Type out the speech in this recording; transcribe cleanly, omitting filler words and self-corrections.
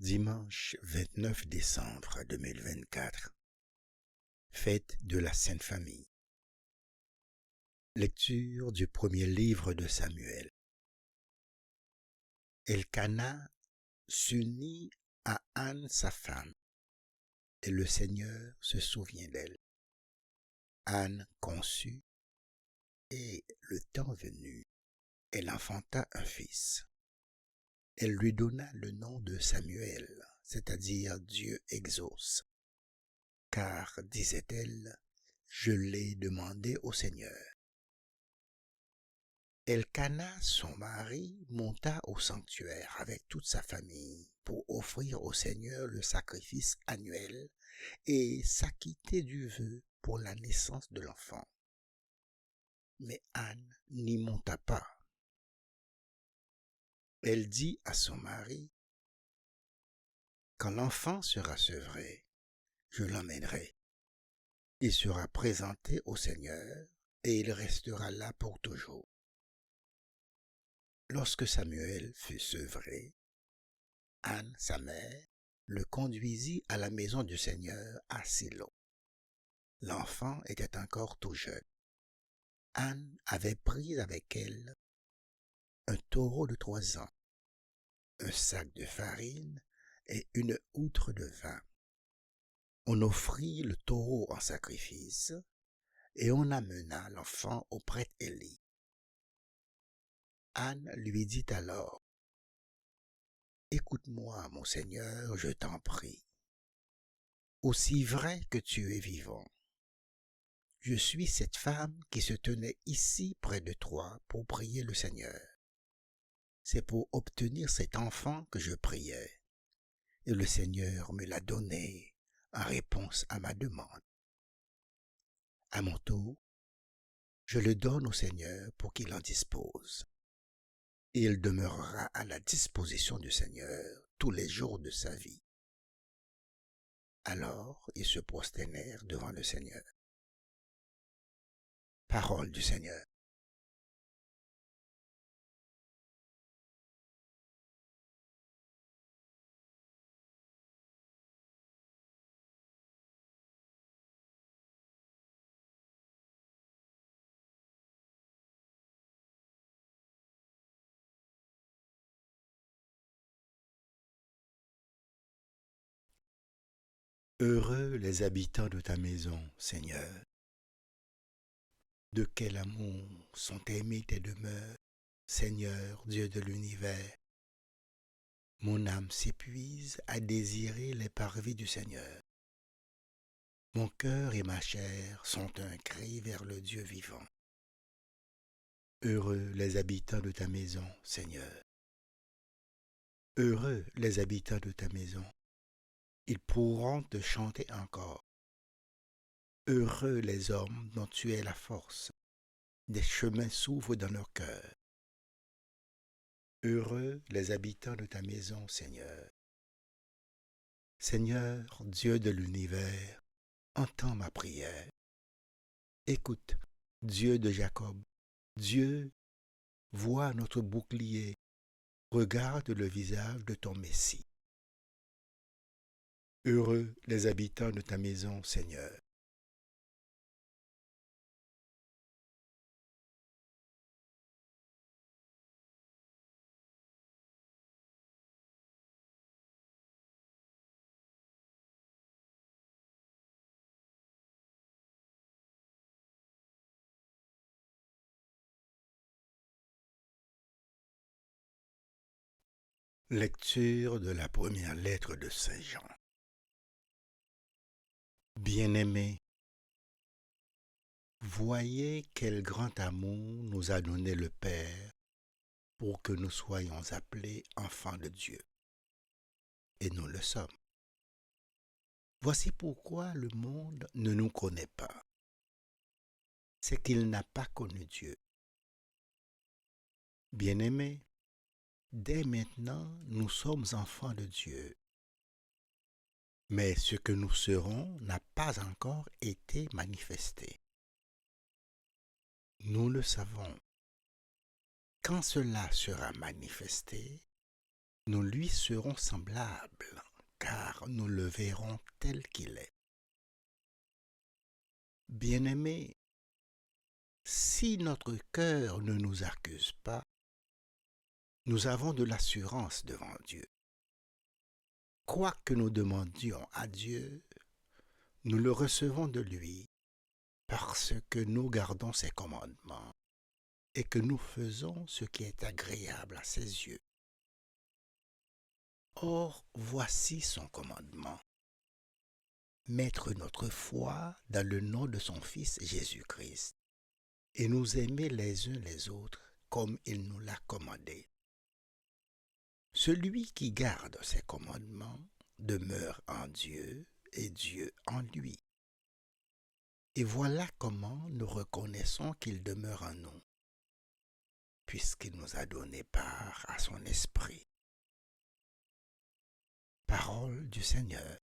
Dimanche 29 décembre 2024, fête de la Sainte Famille. Lecture du premier livre de Samuel. Elkana s'unit à Anne sa femme, et le Seigneur se souvient d'elle. Anne conçut, et le temps venu, elle enfanta un fils. Elle lui donna le nom de Samuel, c'est-à-dire Dieu exauce. Car, disait-elle, je l'ai demandé au Seigneur. Elkana, son mari, monta au sanctuaire avec toute sa famille pour offrir au Seigneur le sacrifice annuel et s'acquitter du vœu pour la naissance de l'enfant. Mais Anne n'y monta pas. Elle dit à son mari, « Quand l'enfant sera sevré, je l'emmènerai. Il sera présenté au Seigneur et il restera là pour toujours. » Lorsque Samuel fut sevré, Anne, sa mère, le conduisit à la maison du Seigneur à Silo. L'enfant était encore tout jeune. Anne avait pris avec elle un taureau de 3 ans, un sac de farine et une outre de vin. On offrit le taureau en sacrifice et on amena l'enfant au prêtre Élie. Anne lui dit alors, « Écoute-moi, mon Seigneur, je t'en prie. Aussi vrai que tu es vivant, je suis cette femme qui se tenait ici près de toi pour prier le Seigneur. C'est pour obtenir cet enfant que je priais, et le Seigneur me l'a donné en réponse à ma demande. À mon tour, je le donne au Seigneur pour qu'il en dispose. Et il demeurera à la disposition du Seigneur tous les jours de sa vie. » Alors ils se prosternèrent devant le Seigneur. Parole du Seigneur. Heureux les habitants de ta maison, Seigneur. De quel amour sont aimées tes demeures, Seigneur, Dieu de l'univers. Mon âme s'épuise à désirer les parvis du Seigneur. Mon cœur et ma chair sont un cri vers le Dieu vivant. Heureux les habitants de ta maison, Seigneur. Heureux les habitants de ta maison. Ils pourront te chanter encore. Heureux les hommes dont tu es la force. Des chemins s'ouvrent dans leur cœur. Heureux les habitants de ta maison, Seigneur. Seigneur, Dieu de l'univers, entends ma prière. Écoute, Dieu de Jacob, Dieu, vois notre bouclier, regarde le visage de ton Messie. Heureux les habitants de ta maison, Seigneur. Lecture de la première lettre de Saint Jean. Bien-aimés, voyez quel grand amour nous a donné le Père pour que nous soyons appelés enfants de Dieu. Et nous le sommes. Voici pourquoi le monde ne nous connaît pas. C'est qu'il n'a pas connu Dieu. Bien-aimés, dès maintenant, nous sommes enfants de Dieu. Mais ce que nous serons n'a pas encore été manifesté. Nous le savons. Quand cela sera manifesté, nous lui serons semblables, car nous le verrons tel qu'il est. Bien-aimés, si notre cœur ne nous accuse pas, nous avons de l'assurance devant Dieu. Quoi que nous demandions à Dieu, nous le recevons de lui parce que nous gardons ses commandements et que nous faisons ce qui est agréable à ses yeux. Or, voici son commandement. Mettre notre foi dans le nom de son Fils Jésus-Christ et nous aimer les uns les autres comme il nous l'a commandé. Celui qui garde ses commandements demeure en Dieu et Dieu en lui. Et voilà comment nous reconnaissons qu'il demeure en nous, puisqu'il nous a donné part à son esprit. Parole du Seigneur.